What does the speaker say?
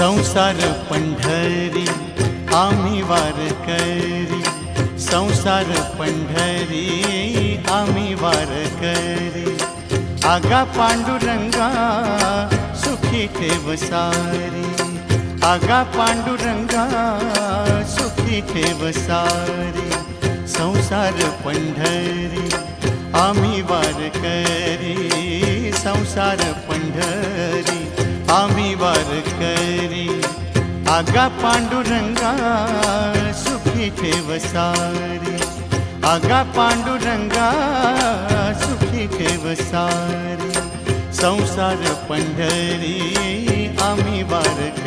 संसार पंढरी आम्ही वारकरी, संसार पंढरी आम्ही वारकरी। आगा पांडुरंगा सुखी ठेव सारी, आगा पांडुरंगा सुखी ठेव सारी। संसार पंढरी आम्ही वारकरी, संसार पंढरी आम्ही वारकरी। आगा पांडुरंगा सुखी ठेव सारी, आगा पांडुरंगा सुखी ठेव सारी। संसार पंढरी आम्ही वारकरी।